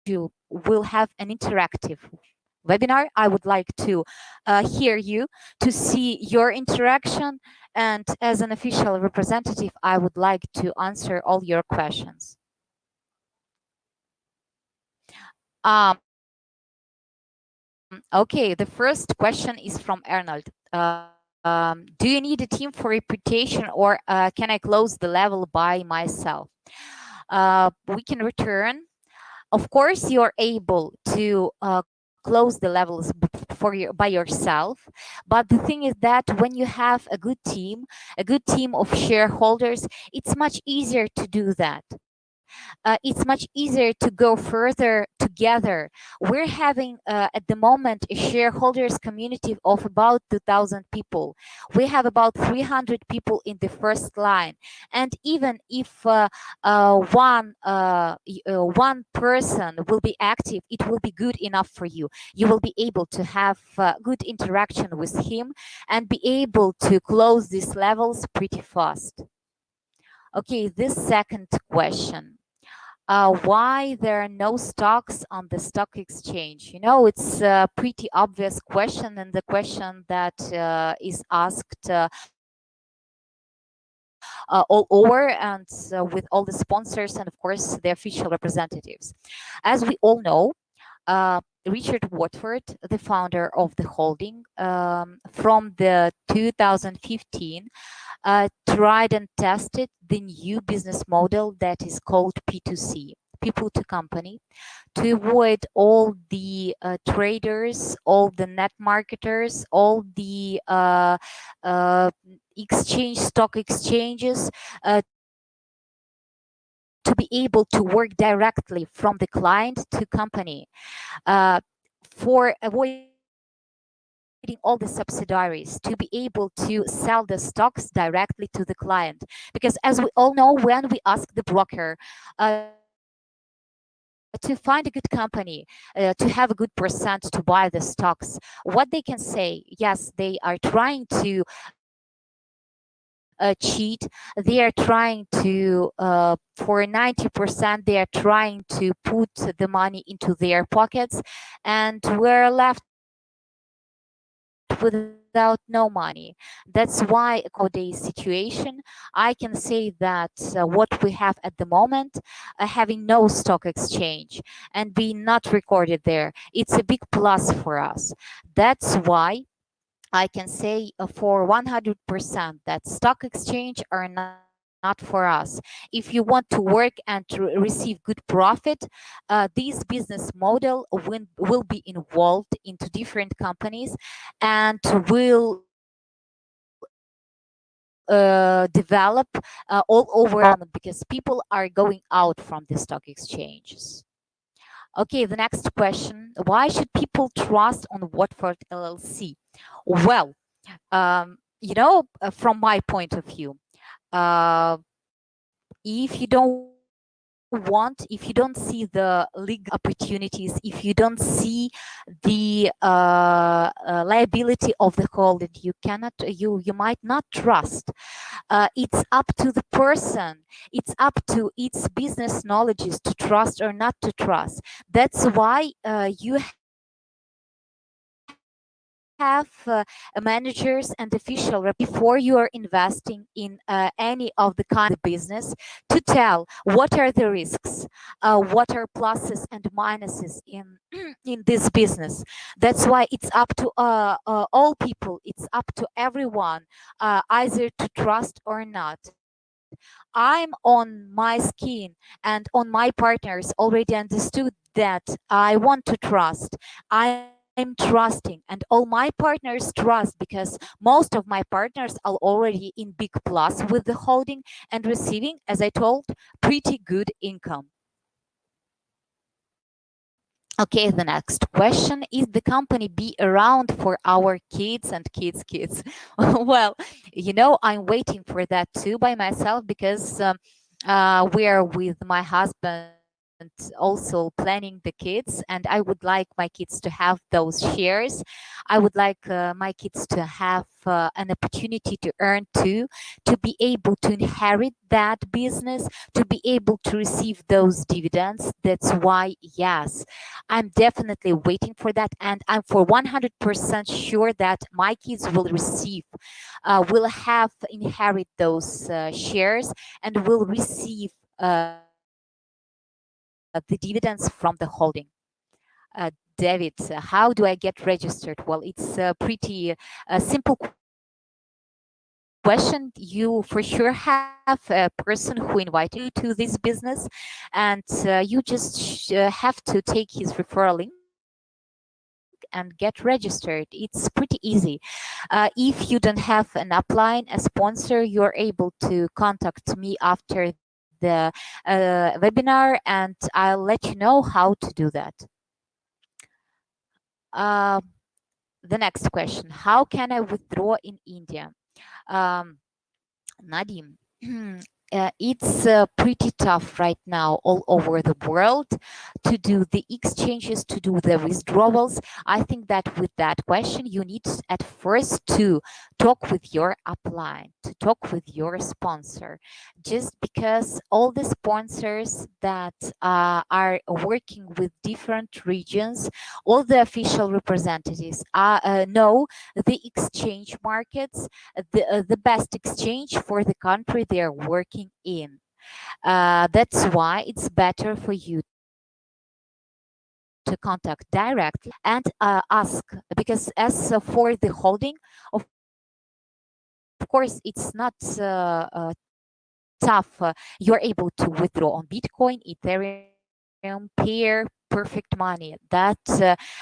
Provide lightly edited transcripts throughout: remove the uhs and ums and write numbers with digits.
you will have an interactive webinar. I would like to hear you, to see your interaction, and as an official representative, I would like to answer all your questions. Okay, the first question is from Arnold. Do you need a team for reputation, or can I close the level by myself? We can return. Of course, you're able to close the levels by yourself, but the thing is that when you have a good team of shareholders, it's much easier to do that. It's much easier to go further together. We're having at the moment a shareholders community of about 2,000 people. We have about 300 people in the first line, and even if one person will be active, it will be good enough for you. You will be able to have good interaction with him and be able to close these levels pretty fast. Okay, this second question. Why there are no stocks on the stock exchange? You know, it's a pretty obvious question, and the question that is asked all over, and with all the sponsors and of course the official representatives. As we all know, Richard Watford, the founder of the holding, from the 2015, tried and tested the new business model that is called P2C, people to company, to avoid all the traders, all the net marketers, all the stock exchanges, to be able to work directly from the client to company, for avoiding all the subsidiaries, to be able to sell the stocks directly to the client. Because as we all know, when we ask the broker to find a good company, to have a good percent to buy the stocks, what they can say, yes, they are trying to cheat. They are trying to, for 90%, they are trying to put the money into their pockets, and we're left without no money. That's why, according to the situation, I can say that what we have at the moment, having no stock exchange and being not recorded there, it's a big plus for us. That's why I can say for 100% that stock exchange are not for us. If you want to work and to receive good profit, this business model will be involved into different companies and will develop all over, because people are going out from the stock exchanges. Okay, the next question. Why should people trust on Watford LLC? Well, you know, from my point of view, if you don't see the legal opportunities, if you don't see the liability of the holding, you might not trust. It's up to the person, it's up to its business knowledges to trust or not to trust. That's why you have managers and official before you are investing in any of the kind of business, to tell what are the risks, what are pluses and minuses in in this business. That's why it's up to all people, it's up to everyone, either to trust or not. I'm on my skin and on my partners already understood that I want to trust. I'm trusting, and all my partners trust, because most of my partners are already in big plus with the holding and receiving, as I told, pretty good income. Okay, the next question: is the company be around for our kids and kids? Well, you know, I'm waiting for that too by myself, because we are with my husband also planning the kids, and I would like my kids to have those shares. I would like my kids to have an opportunity to earn too, to be able to inherit that business, to be able to receive those dividends. That's why, yes, I'm definitely waiting for that, and I'm for 100% sure that my kids will receive, will have inherit those shares, and will receive the dividends from the holding. David, how do I get registered? Well, it's a pretty simple question. You for sure have a person who invited you to this business, and you just have to take his referral link and get registered. It's pretty easy. If you don't have an upline, a sponsor, you're able to contact me after the webinar, and I'll let you know how to do that. Uh, the next question: how can I withdraw in India? Um, Nadim, it's pretty tough right now all over the world to do the exchanges, to do the withdrawals. I think that with that question, you need at first to talk with your upline, to talk with your sponsor, just because all the sponsors that are working with different regions, all the official representatives know the exchange markets, the best exchange for the country they are working in. That's why it's better for you to contact directly and ask, because as for the holding, of course, it's not tough. You're able to withdraw on Bitcoin, Ethereum, Pair, perfect money. That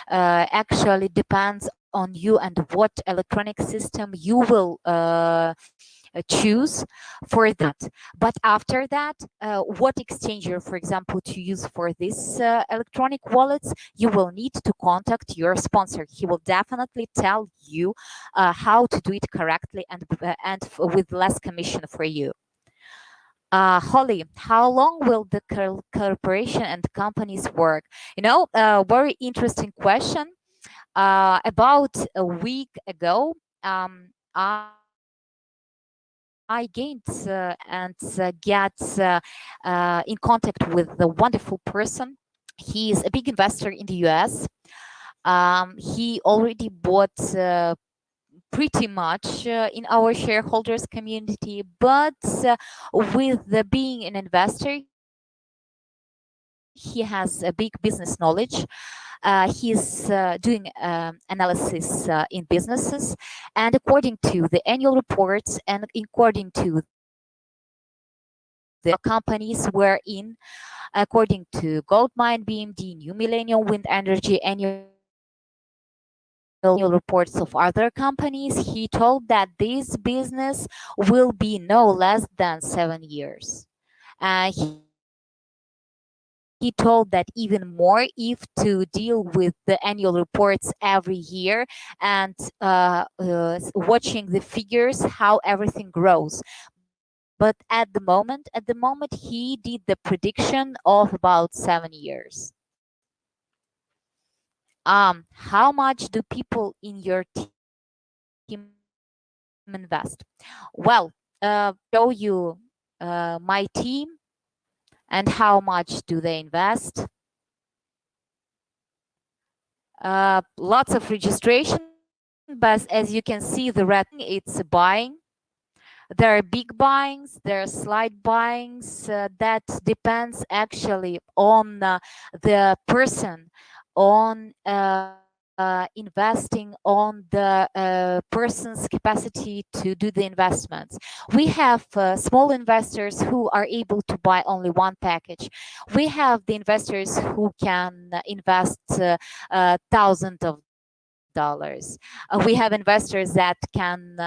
actually depends on you and what electronic system you will choose for that. But after that, what exchange you're, for example, to use for this electronic wallets, you will need to contact your sponsor. He will definitely tell you how to do it correctly and with less commission for you. Holly, how long will the corporation and companies work? Very interesting question. About a week ago, I gained and get in contact with a wonderful person. He is a big investor in the US. He already bought pretty much in our shareholders community, but with the being an investor, he has a big business knowledge. He's doing analysis in businesses, and according to the annual reports and according to the companies we're in, according to Goldmine, BMD, New Millennium Wind Energy annual reports of other companies, he told that this business will be no less than 7 years. He told that even more if to deal with the annual reports every year and watching the figures, how everything grows. But at the moment, he did the prediction of about 7 years. How much do people in your team invest? Well, let me show you my team and how much do they invest. Lots of registration, but as you can see, the red it's buying. There are big buyings, there are slight buyings. That depends actually on the person, on investing, on the person's capacity to do the investments. We have small investors who are able to buy only one package. We have the investors who can invest thousands of dollars. We have investors that can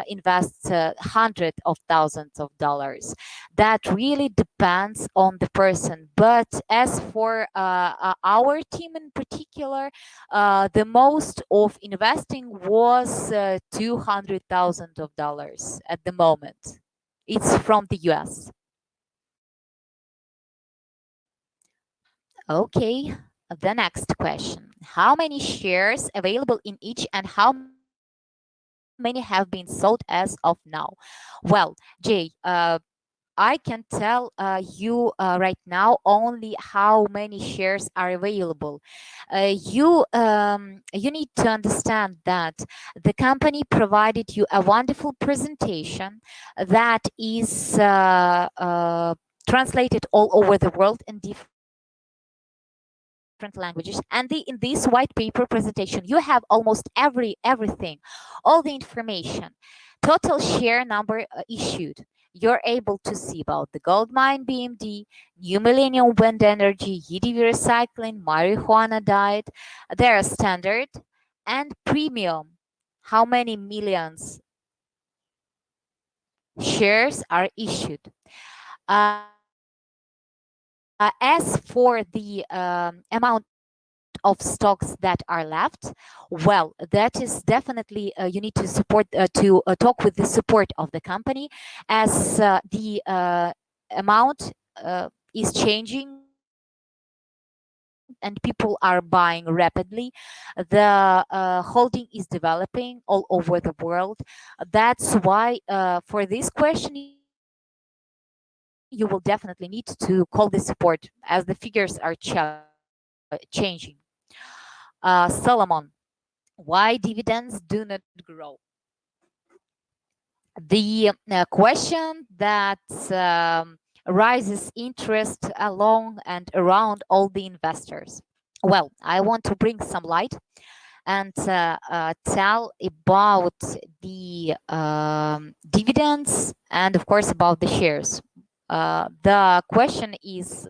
invest hundreds of thousands of dollars. That really depends on the person. But as for our team in particular, the most of investing was $200,000 at the moment. It's from the US. Okay, the next question. How many shares available in each and how many have been sold as of now? Well, Jay, I can tell you right now only how many shares are available. You need to understand that the company provided you a wonderful presentation that is translated all over the world in different languages. And in this white paper presentation, you have almost everything, all the information, total share number issued. You're able to see about the gold mine BMD, New Millennium Wind Energy, EDV Recycling, marijuana diet. They are standard and premium. How many millions shares are issued? As for the amount of stocks that are left, well, that is definitely you need to support talk with the support of the company, as the amount is changing and people are buying rapidly. The holding is developing all over the world. That's why for this question you will definitely need to call the support, as the figures are changing. Solomon, why dividends do not grow? The question that rises interest along and around all the investors. Well, I want to bring some light and tell about the dividends and, of course, about the shares. The question is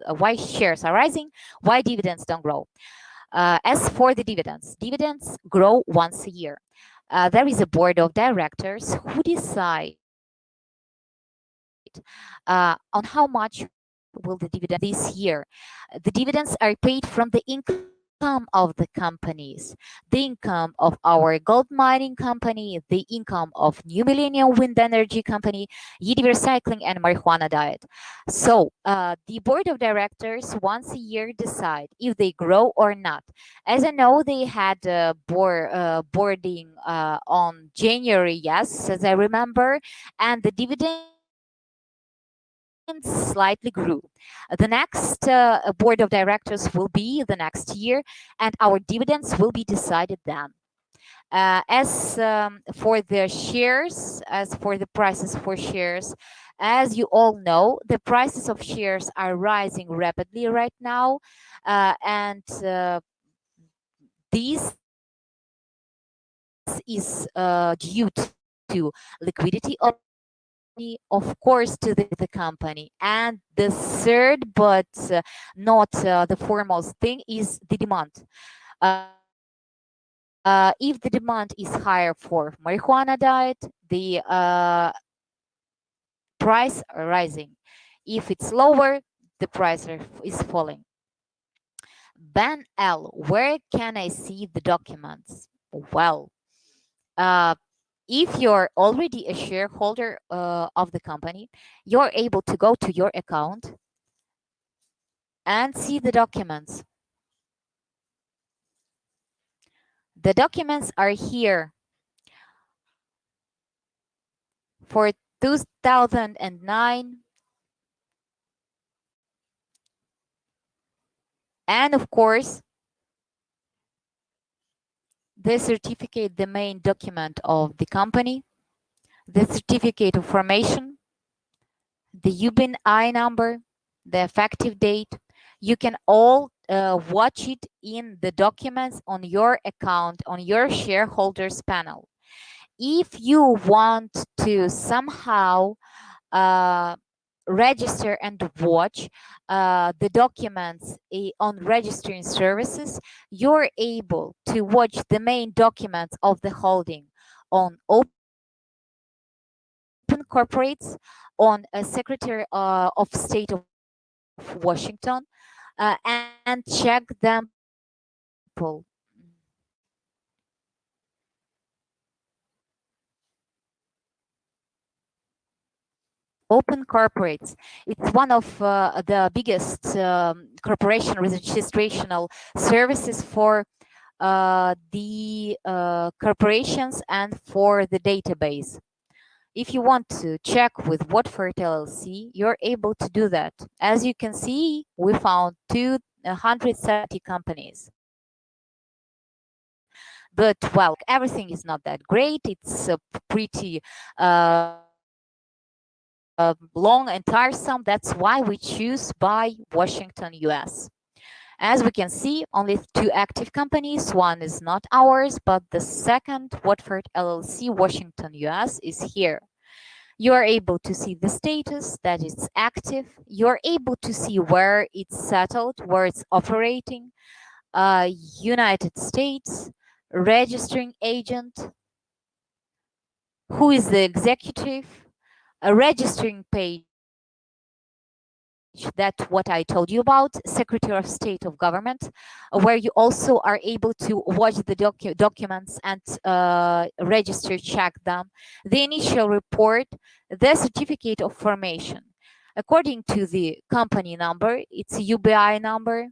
why shares are rising, why dividends don't grow. As for the dividends grow once a year. There is a board of directors who decide on how much will the dividends be this year. The dividends are paid from the income of the companies, the income of our gold mining company, the income of New Millennium Wind Energy Company, Yidiv Recycling, and Marijuana Diet. So the board of directors once a year decide if they grow or not. As I know, they had boarding on January, yes, as I remember, and the dividends slightly grew. The next board of directors will be the next year, and our dividends will be decided then. As for the shares, as for the prices for shares, as you all know, the prices of shares are rising rapidly right now, and this is due to liquidity of the company, of course, to the company. And the third, but not the foremost thing, is the demand. If the demand is higher for marijuana diet, the price are rising. If it's lower, the price is falling. Ben L, where can I see the documents? Well, uh, if you're already a shareholder of the company, you're able to go to your account and see the documents. The documents are here for 2009, and of course, the certificate, the main document of the company, the certificate of formation, the UBIN I number, the effective date. You can all watch it in the documents on your account, on your shareholders panel. If you want to somehow uh, register and watch the documents on registering services, you're able to watch the main documents of the holding on Open Corporates, on a Secretary of State of Washington, and check them simple. Open corporates. It's one of the biggest corporation registrational services for the corporations and for the database. If you want to check with Watford LLC, you're able to do that. As you can see, we found 270 companies. But well, everything is not that great. It's pretty long and tiresome. That's why we choose by Washington, US. As we can see, only two active companies. One is not ours, but the second, Watford LLC Washington, US, is here. You are able to see the status that it's active. You're able to see where it's settled, where it's operating. United States, registering agent, who is the executive, a registering page, that what I told you about, Secretary of State of Government, where you also are able to watch the documents and register, check them, the initial report, the certificate of formation. According to the company number, it's a UBI number.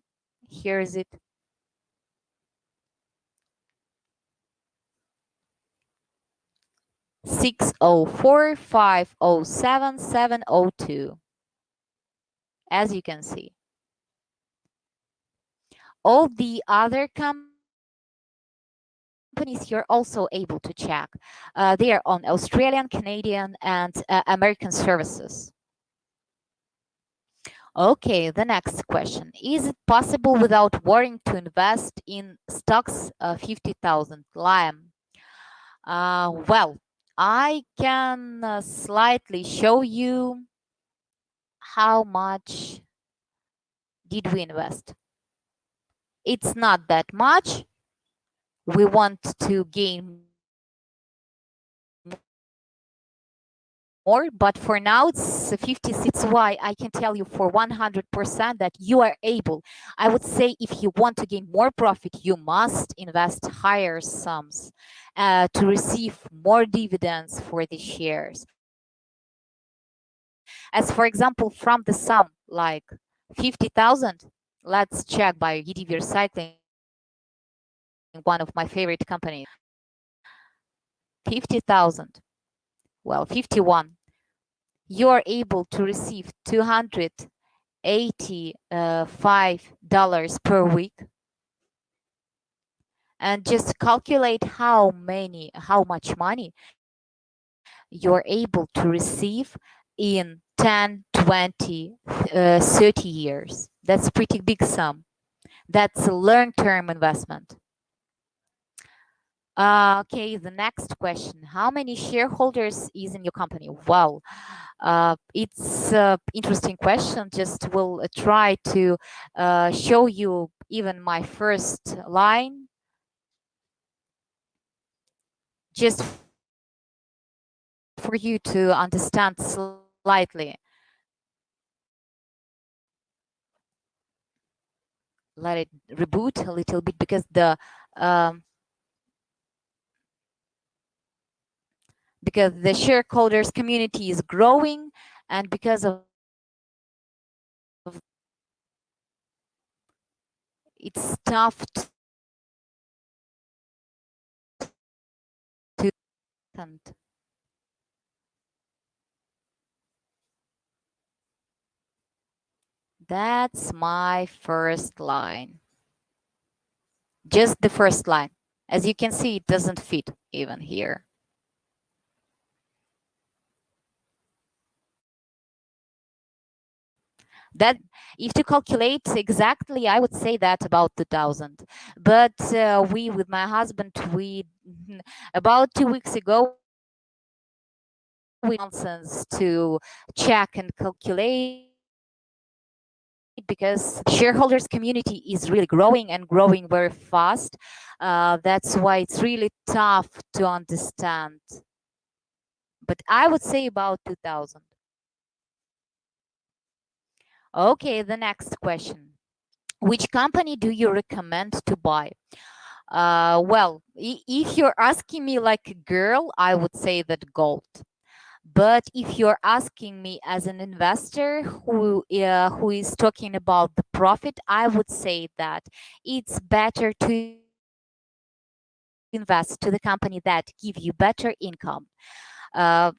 Here is it. 604507702. As you can see, all the other companies you're also able to check. They are on Australian, Canadian, and American services. Okay, the next question. Is it possible without worrying to invest in stocks 50,000 Lime? Well, I can slightly show you how much did we invest. It's not that much. We want to gain more, but for now it's 56. That's why I can tell you for 100% that you are able. I would say if you want to gain more profit, you must invest higher sums to receive more dividends for the shares. As for example, from the sum like 50,000, let's check by EDV Recycling, one of my favorite companies. 50,000. Well, 51. You're able to receive $285 per week. And just calculate how much money you're able to receive in 10, 20, 30 years. That's pretty big sum. That's a long-term investment. Okay, the next question. How many shareholders is in your company? Well, it's an interesting question. Just will try to show you even my first line, just for you to understand slightly. Let it reboot a little bit because the shareholders community is growing, and because of it's tough to that's my first line. Just the first line. As you can see, it doesn't fit even here. That if to calculate exactly, I would say that about 2000. But we, with my husband, we about 2 weeks ago, we nonsense to check and calculate because shareholders community is really growing and growing very fast. That's why it's really tough to understand. But I would say about 2000. Okay, the next question. Which company do you recommend to buy? Well, if you're asking me like a girl, I would say that gold. But if you're asking me as an investor who is talking about the profit, I would say that it's better to invest to the company that give you better income.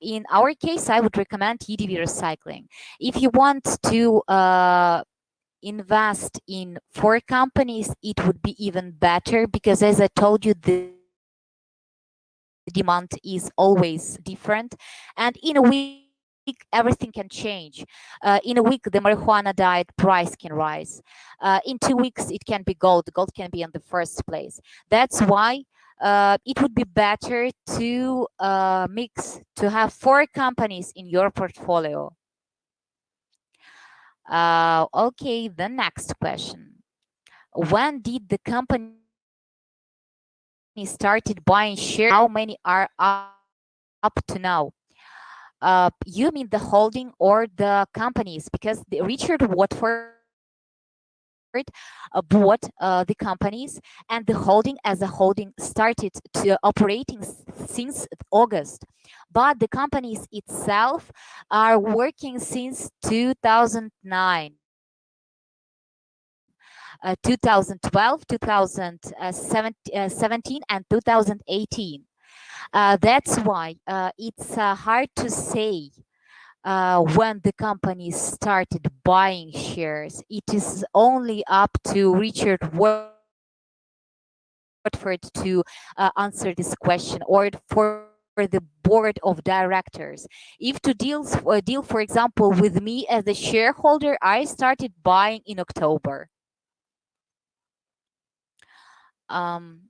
In our case, I would recommend EDV recycling. If you want to invest in four companies, it would be even better because, as I told you, the demand is always different. And in a week, everything can change. In a week, the marijuana diet price can rise. In 2 weeks, it can be gold. Gold can be on the first place. That's why it would be better to have four companies in your portfolio. Okay, the next question. When did the company started buying shares and how many are up to now? You mean the holding or the companies? Because Richard Watford bought the companies, and the holding as a holding started to operating since August. But the companies itself are working since 2009. 2012, 2017, and 2018. That's why it's hard to say when the company started buying shares. It is only up to Richard Watford to answer this question, or for the board of directors. If to deal, for example, with me as a shareholder, I started buying in October. Um,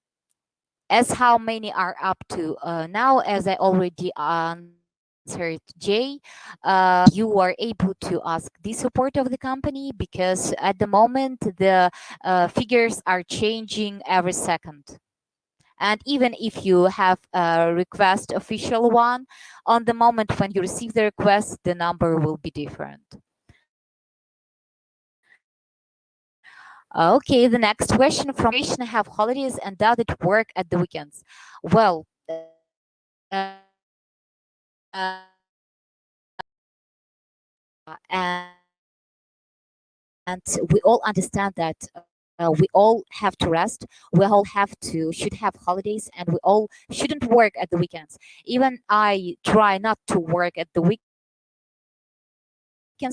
as how many are up to now, as I already answered, Jay, you are able to ask the support of the company because at the moment the figures are changing every second. And even if you have a request official one, on the moment when you receive the request, the number will be different. Okay, the next question from corporation have holidays and does it work at the weekends? Well, and we all understand that we all have to rest. We all should have holidays, and we all shouldn't work at the weekends. Even I try not to work at the weekends,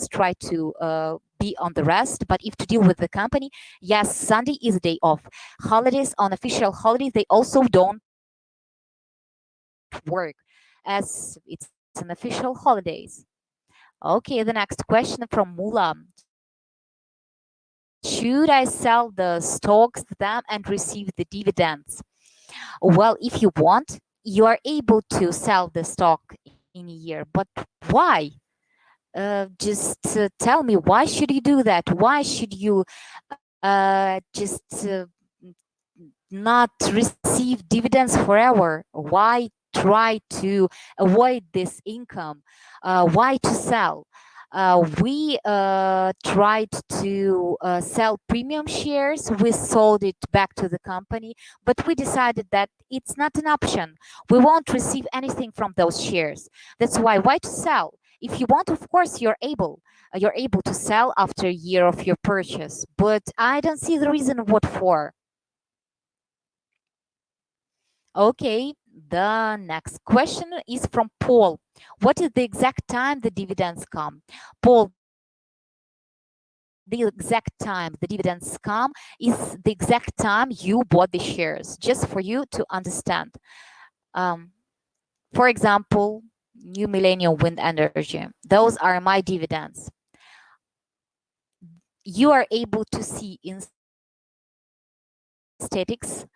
try to be on the rest. But if to deal with the company, yes, Sunday is a day off. Holidays on official holidays, they also don't work as it's an official holidays. Okay, the next question from Mula. Should I sell the stocks to them and receive the dividends? Well, if you want, you are able to sell the stock in a year. But why? Just tell me, why should you do that? Why should you just not receive dividends forever? Why try to avoid this income? Why to sell? We tried to sell premium shares. We sold it back to the company, but we decided that it's not an option. We won't receive anything from those shares. That's why to sell? If you want, of course, you're able to sell after a year of your purchase, but I don't see the reason what for. Okay, the next question is from Paul. What is the exact time the dividends come? Paul, the exact time the dividends come is the exact time you bought the shares, just for you to understand. Um, for example, New Millennium Wind Energy, those are my dividends. You are able to see in statistics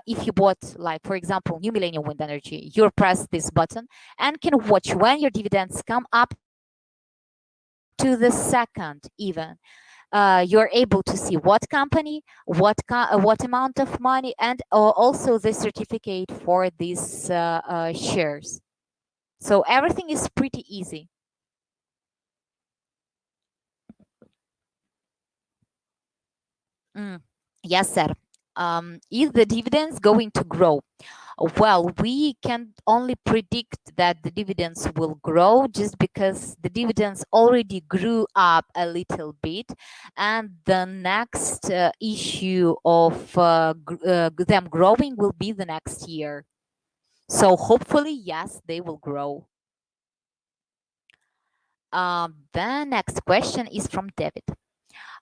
if you bought, like, for example, New Millennium Wind Energy, you press this button and can watch when your dividends come up to the second even. You're able to see what company, what amount of money, and also the certificate for these shares. So everything is pretty easy. Mm. Yes, sir. Is the dividends going to grow? Well, we can only predict that the dividends will grow just because the dividends already grew up a little bit, and the next issue of them growing will be the next year. So hopefully, yes, they will grow. The next question is from David.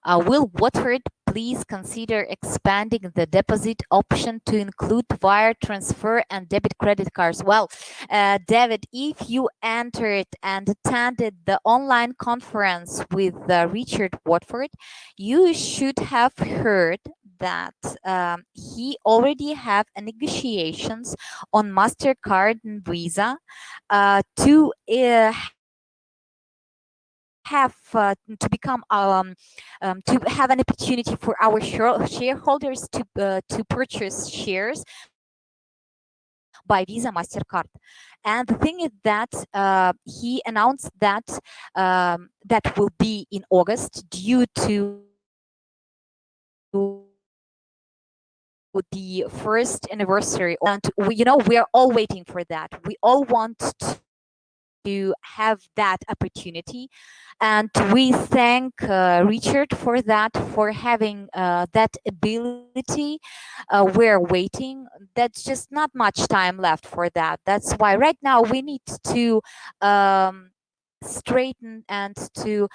Will Watford please consider expanding the deposit option to include wire transfer and debit credit cards? Well, David, if you entered and attended the online conference with Richard Watford, you should have heard that he already have negotiations on MasterCard and Visa to have to become to have an opportunity for our shareholders to purchase shares by Visa Mastercard. And the thing is that he announced that that will be in August due to the first anniversary of the partnership. And we are all waiting for that. We all want to have that opportunity, and we thank Richard for that, for having that ability. We're waiting. That's just not much time left for that. That's why right now we need to um, straighten and to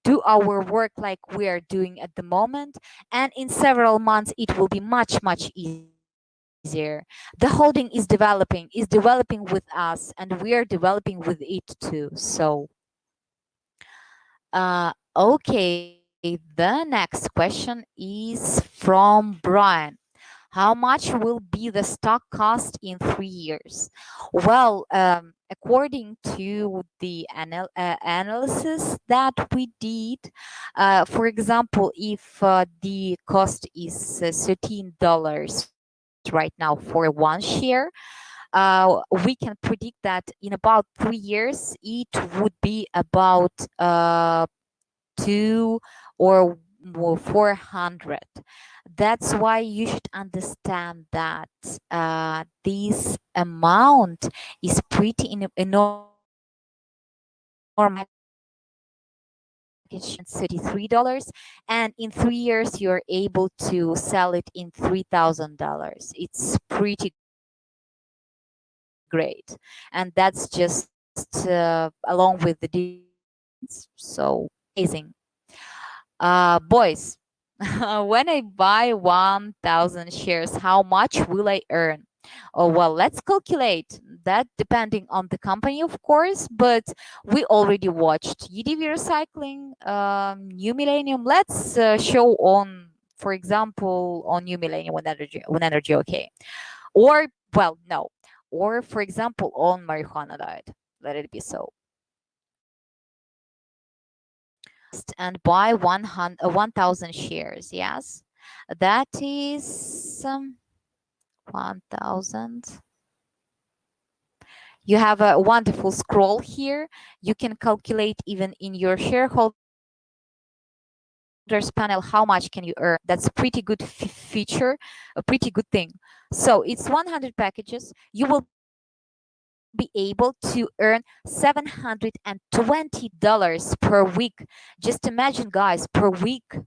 do our work like we are doing at the moment, and in several months it will be much easier. The holding is developing with us, and we are developing with it too. So okay, the next question is from Brian. How much will be the stock cost in 3 years? Well, according to the analysis that we did, for example, if the cost is $13 right now for one share, we can predict that in about 3 years it would be about two or 400. That's why you should understand that this amount is pretty enormous. Package $33, and in 3 years you're able to sell it in $3,000. It's pretty great, and that's just along with the dividends. So amazing. Boys, when I buy 1,000 shares, how much will I earn? Oh, well, let's calculate that depending on the company, of course, but we already watched EDV Recycling, New Millennium. Let's show on, for example, on New Millennium when energy okay. Or, well, no. Or, for example, on Marijuana Diet. Let it be so. And buy 1,000 shares. Yes, that is 1,000. You have a wonderful scroll here. You can calculate even in your shareholders panel how much can you earn. That's pretty good feature, a pretty good thing. So it's 100 packages. You will be able to earn $720 per week. Just imagine, guys, per week.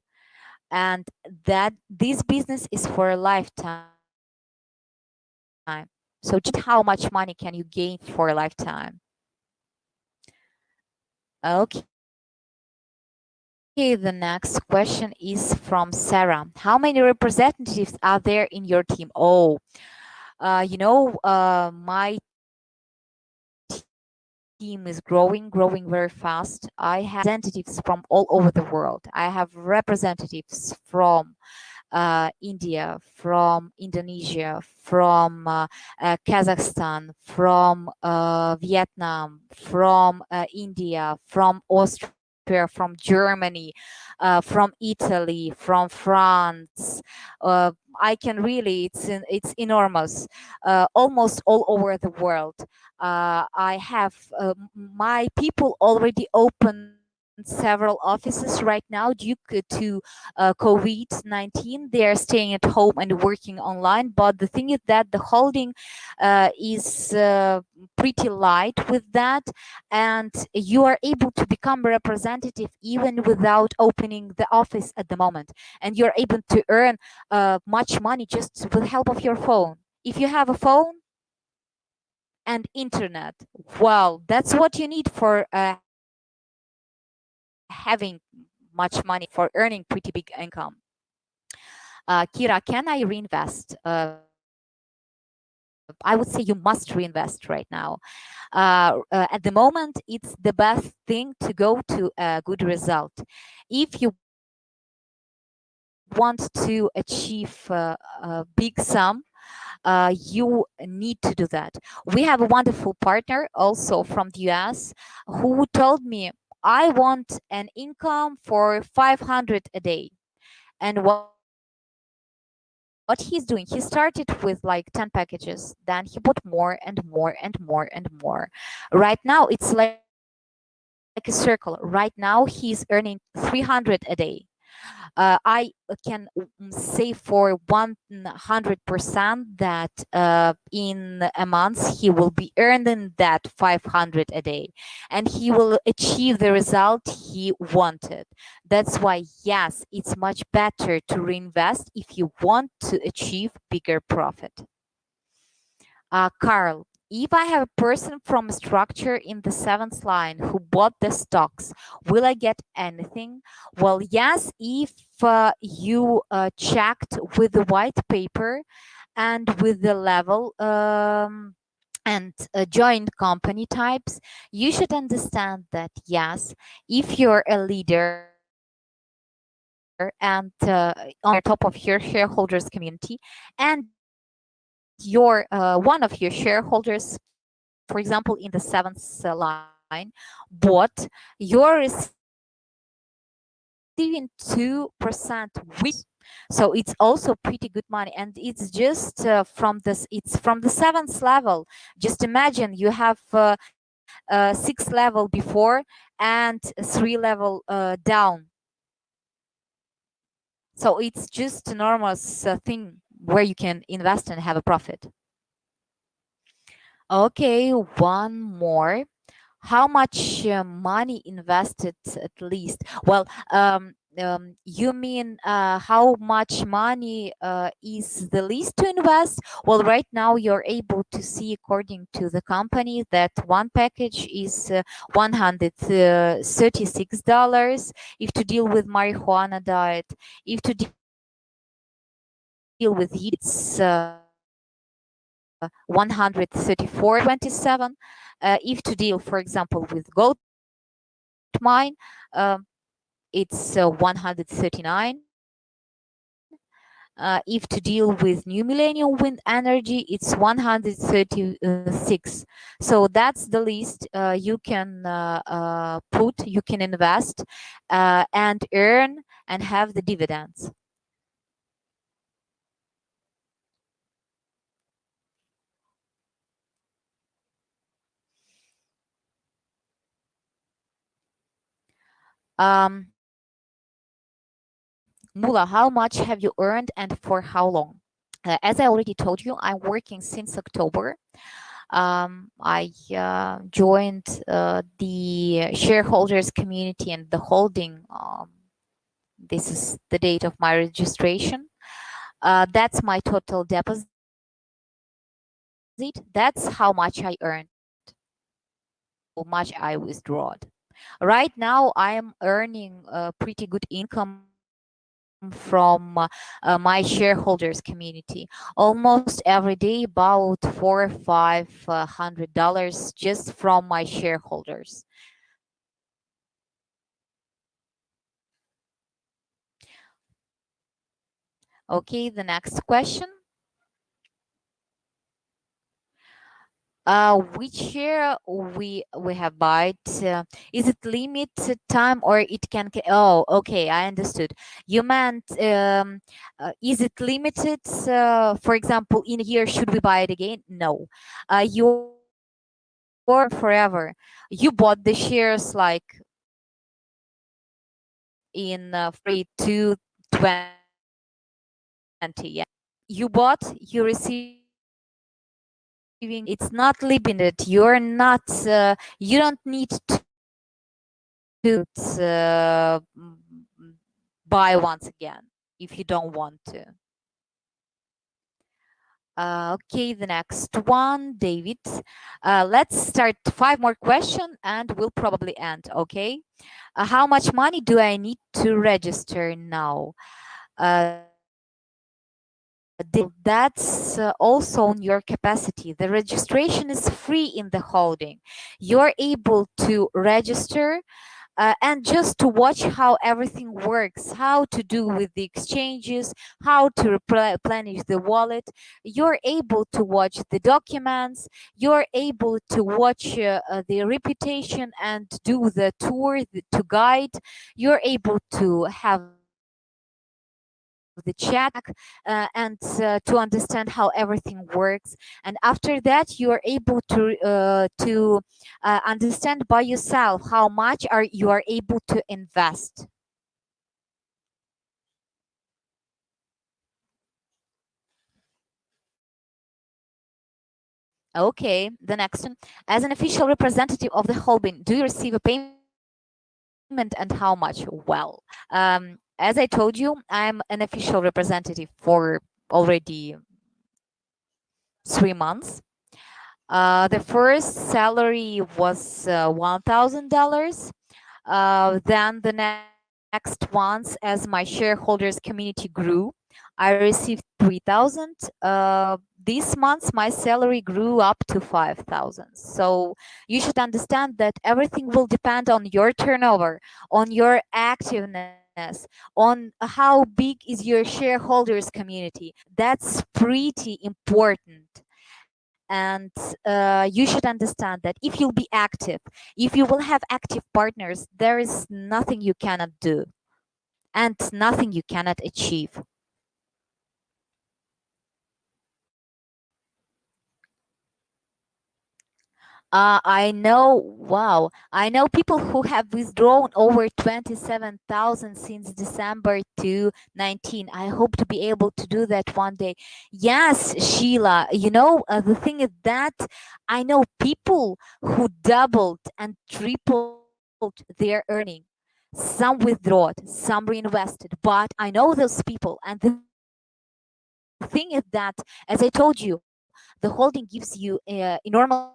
And that this business is for a lifetime. So just imagine how much money can you gain for a lifetime. Okay, the next question is from Sarah. How many representatives are there in your team? Oh, my team is growing very fast. I have representatives from all over the world. I have representatives from India, from Indonesia, from Kazakhstan, from Vietnam, from India, from Austria, from Germany, from Italy, from France. Uh, I can really, it's enormous, almost all over the world. I have my people already opened several offices right now due to COVID-19. They are staying at home and working online. But the thing is that the holding is pretty light with that, and you are able to become a representative even without opening the office at the moment. And you're able to earn much money just with help of your phone. If you have a phone and internet, well, that's what you need for having much money, for earning pretty big income. Kira, can I reinvest? I would say you must reinvest right now. At the moment, it's the best thing to go to a good result. If you want to achieve a big sum, you need to do that. We have a wonderful partner also from the US who told me, I want an income for 500 a day. And what he's doing, he started with like 10 packages, then he bought more and more and more and more. Right now, it's like a circle. Right now, he's earning 300 a day. I can say for 100% that in a month he will be earning that 500 a day, and he will achieve the result he wanted. That's why, yes, it's much better to reinvest if you want to achieve bigger profit. Carl, if I have a person from a structure in the seventh line who bought the stocks, will I get anything? Well, yes, if you checked with the white paper and with the level and joint company types, you should understand that yes, if you're a leader and on the top of your shareholders community, and your one of your shareholders, for example, in the seventh line, bought, you're receiving 2%, which is so it's also pretty good money, and it's just from this, it's from the seventh level. Just imagine you have sixth level before and three level down. So it's just a normal thing where you can invest and have a profit. Okay, one more. How much money invested at least? Well, you mean how much money is the least to invest? Well, right now you're able to see, according to the company, that one package is $136. If to deal with marijuana diet, if to deal with yield, it's 134.27. If to deal, for example, with gold mine, it's 139. If to deal with new millennium wind energy, it's 136. So that's the least you can you can invest and earn and have the dividends. Mula, how much have you earned and for how long? As I already told you, I'm working since October. I joined the shareholders community and the holding. This is the date of my registration. That's my total deposit. That's how much I earned. That's how much I withdrawed. Right now, I am earning a pretty good income from my shareholders community. Almost every day, about $400 or $500 just from my shareholders. Okay, the next question. Which share we have bought? Is it limited time or it can? Oh, okay, I understood. You meant is it limited? For example, in a year, should we buy it again? No. You're forever. You bought the shares like in February 2020. Yeah, you bought, you receiving it's not limited. You're not you don't need to buy once again if you don't want to. Okay, the next one, David. Let's start 5 more questions and we'll probably end. Okay. How much money do I need to register now? That's also on your capacity. The registration is free in the holding. You're able to register and just to watch how everything works, how to do with the exchanges, how to replenish the wallet. You're able to watch the documents, you're able to watch the reputation and do the tour to guide. You're able to have the chat and to understand how everything works. And after that, you're able to understand by yourself how much are you are able to invest. Okay, the next one. As an official representative of the holding, do you receive a payment and how much? Well, as I told you, I'm an official representative for already 3 months. The first salary was $1,000. Then the next ones, as my shareholders community grew, I received 3,000. This month, my salary grew up to 5,000. So you should understand that everything will depend on your turnover, on your activeness, on how big is your shareholders community. That's pretty important. And you should understand that if you'll be active, if you will have active partners, there is nothing you cannot do and nothing you cannot achieve. I know, wow, I know people who have withdrawn over 27,000 since December 2019. I hope to be able to do that one day. Yes, Sheila, the thing is that I know people who doubled and tripled their earning. Some withdrew, some reinvested, but I know those people. And the thing is that, as I told you, the holding gives you enormous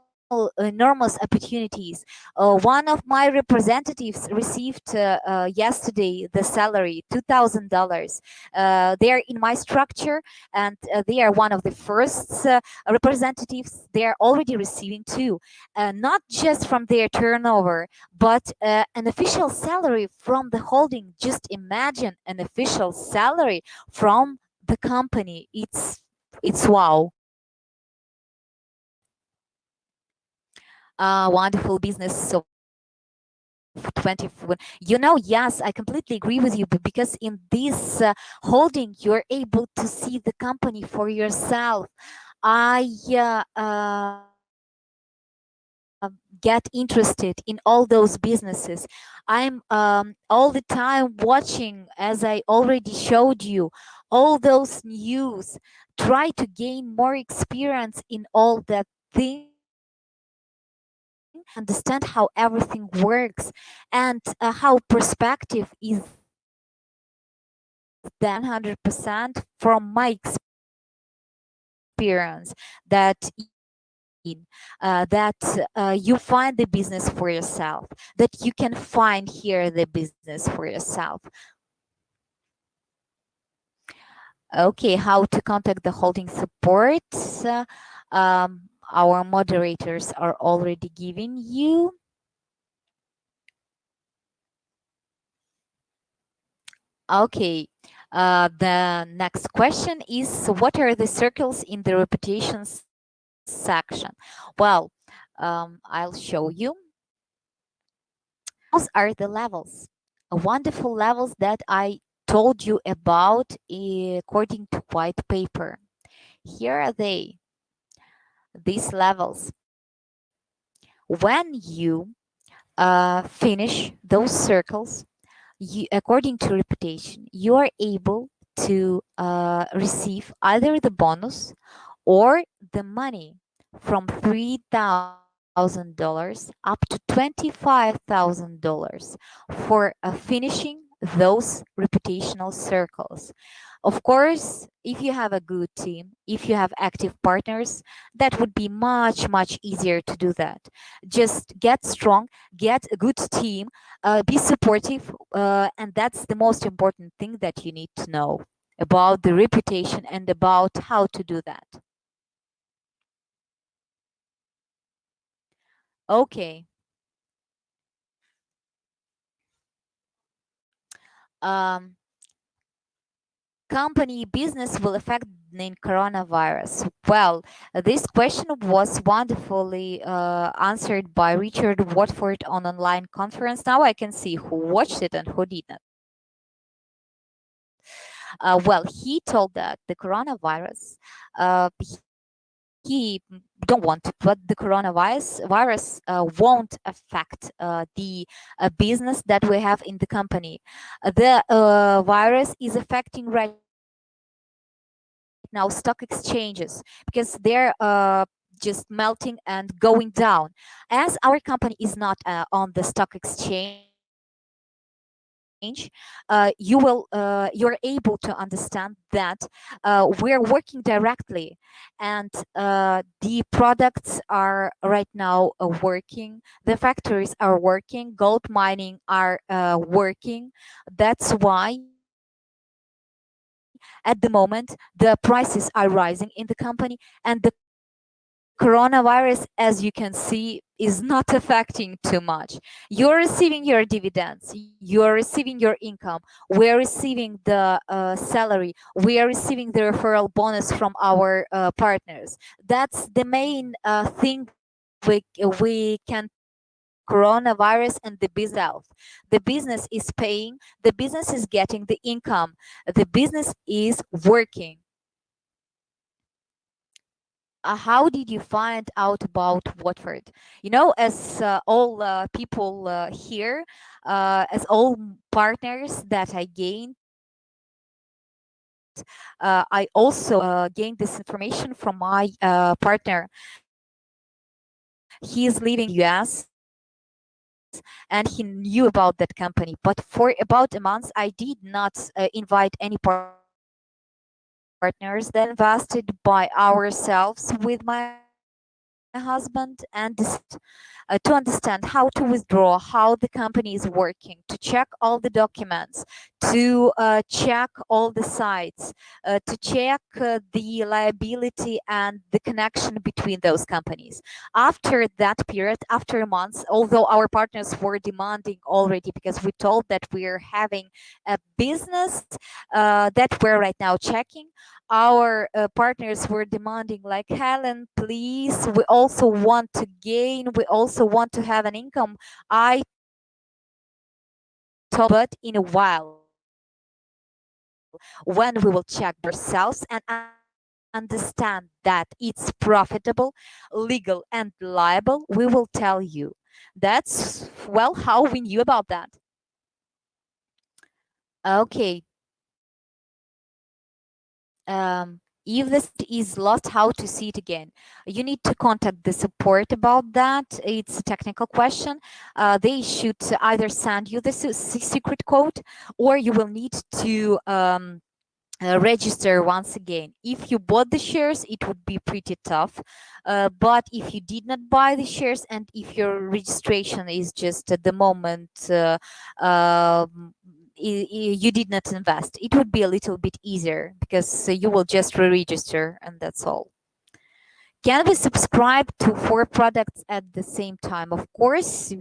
opportunities. One of my representatives received yesterday the salary $2,000. They are in my structure, and they are one of the first representatives. They are already receiving too, not just from their turnover, but an official salary from the holding. Just imagine an official salary from the company. It's wow. Wonderful business of 24. Yes, I completely agree with you, because in this holding, you're able to see the company for yourself. I get interested in all those businesses. I'm all the time watching, as I already showed you, all those news, try to gain more experience in all that thing, and understand how everything works, and how perspective is that 100% from my experience that you find the business for yourself, that you can find here the business for yourself. Okay, how to contact the holding support? Our moderators are already giving you. Okay. The next question is, what are the circles in the reputation section? Well, I'll show you. Those are the levels, wonderful levels that I told you about according to white paper. Here are they, these levels. When you finish those circles, according to reputation, you are able to receive either the bonus or the money from $3,000 up to $25,000 for finishing those reputational circles. Of course, if you have a good team, if you have active partners, that would be much, much easier to do that. Just get strong, get a good team, be supportive, and that's the most important thing that you need to know about the reputation and about how to do that. Okay. Um, Company business will affect in coronavirus? Well, this question was wonderfully answered by Richard Watford on online conference. Now I can see who watched it and who did not. Well, he told that the coronavirus, he don't want to, but the coronavirus won't affect the business that we have in the company. The virus is affecting right now stock exchanges because they're just melting and going down. As our company is not on the stock exchange, you're able to understand that we're working directly, and the products are right now working. The factories are working. Gold mining are working. That's why at the moment the prices are rising in the company, and the coronavirus, as you can see, is not affecting too much. You're receiving your dividends, you're receiving your income, we're receiving the salary, we are receiving the referral bonus from our partners. That's the main thing we can talk about coronavirus and the business itself. The business is paying, the business is getting the income, the business is working. How did you find out about Watford? As all people here, as all partners that I gained, I also gained this information from my partner. He is living in US and he knew about that company. But for about a month, I did not invite any partners there. We invested by ourselves with my husband and decided to understand how to withdraw, how the company is working, to check all the documents, to check all the sites, to check the liability and the connection between those companies. After that period, after months, although our partners were demanding already because we told that we're having a business that we're right now checking, our partners were demanding like, Helen, please, we also want to gain, we also want to have an income. I told them, but in a while, when we will check by ourselves and understand that it's profitable, legal, and liable, we will tell you. That's, well, how we knew about that. Okay. If the site is lost, how to see it again? You need to contact the support about that. It's a technical question. They should either send you the secret code, or you will need to register once again. If you bought the shares, it would be pretty tough. But if you did not buy the shares and if your registration is just at the moment, you did not invest, it would be a little bit easier because you will just re-register and that's all. Can we subscribe to 4 products at the same time? Of course,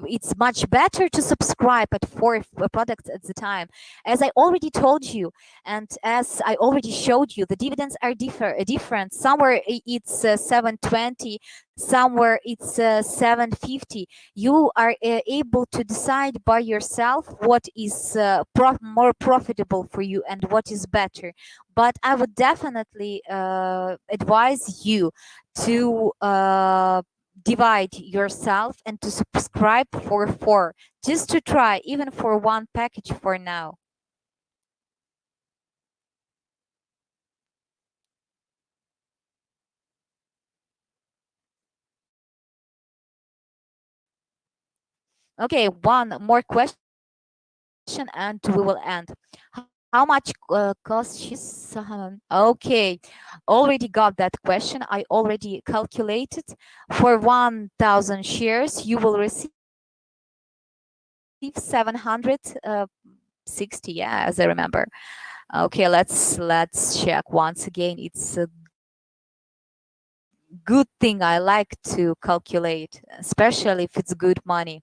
it's much better to subscribe at 4 products at the time. As I already told you, and as I already showed you, the dividends are different. Somewhere it's 720, somewhere it's 750. You are able to decide by yourself what is more profitable for you and what is better. But I would definitely advise you to divide yourself and to subscribe for four, just to try, even for one package for now. Okay, one more question and we will end. How much costs she's okay, already got that question. I already calculated. For 1,000 shares you will receive 760, yeah, as I remember. Okay, let's check once again. It's a good thing I like to calculate, especially if it's good money.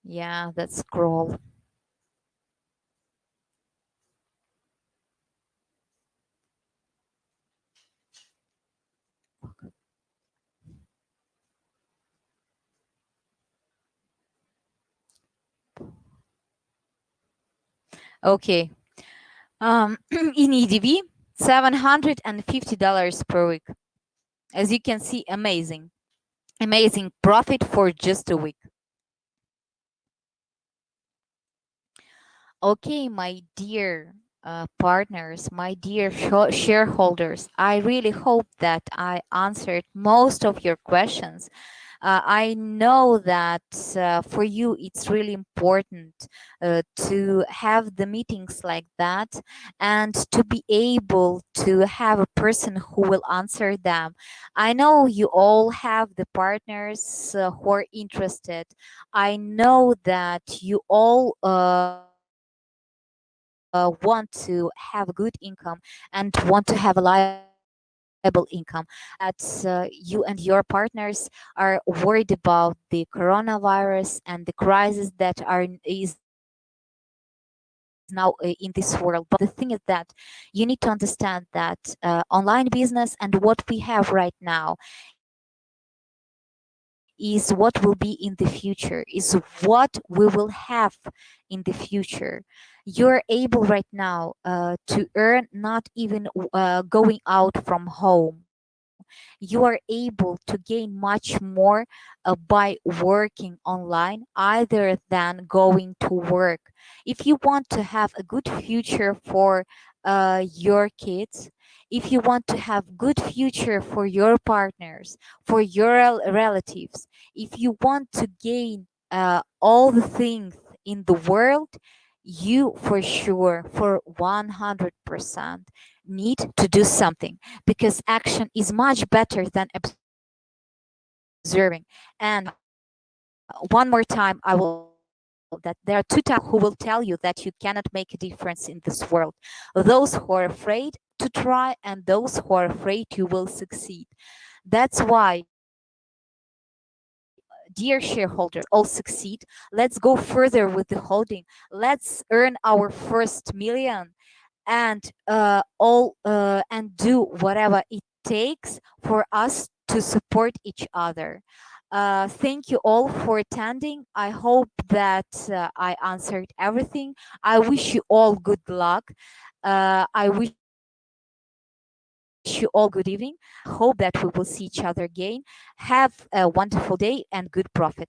Yeah, let's scroll. Okay. In EDV, $750 per week. As you can see, amazing. Amazing profit for just a week. Okay, my dear partners, my dear shareholders, I really hope that I answered most of your questions. I know that for you it's really important to have the meetings like that and to be able to have a person who will answer them. I know you all have the partners who are interested. I know that you all want to have a good income and want to have a reliable income. I know that you and your partners are worried about the coronavirus and the crisis that is now in this world. But the thing is that you need to understand that online business and what we have right now is what will be in the future, is what we will have in the future. You're able right now to earn not even going out from home. You are able to gain much more by working online other than going to work. If you want to have a good future for your kids, if you want to have good future for your partners, for your relatives, if you want to gain all the things in the world, you for sure, for 100%, need to do something because action is much better than observing. And one more time, I will tell you that there are two types of people who will tell you that you cannot make a difference in this world: those who are afraid to try and those who are afraid you will succeed. That's why, dear shareholders, let's all succeed. Let's go further with the holding. Let's earn our first million and and do whatever it takes for us to support each other. Thank you all for attending. I hope that I answered everything. I wish you all good luck. I wish you all good evening. I hope that we will see each other again. Have a wonderful day and good profit.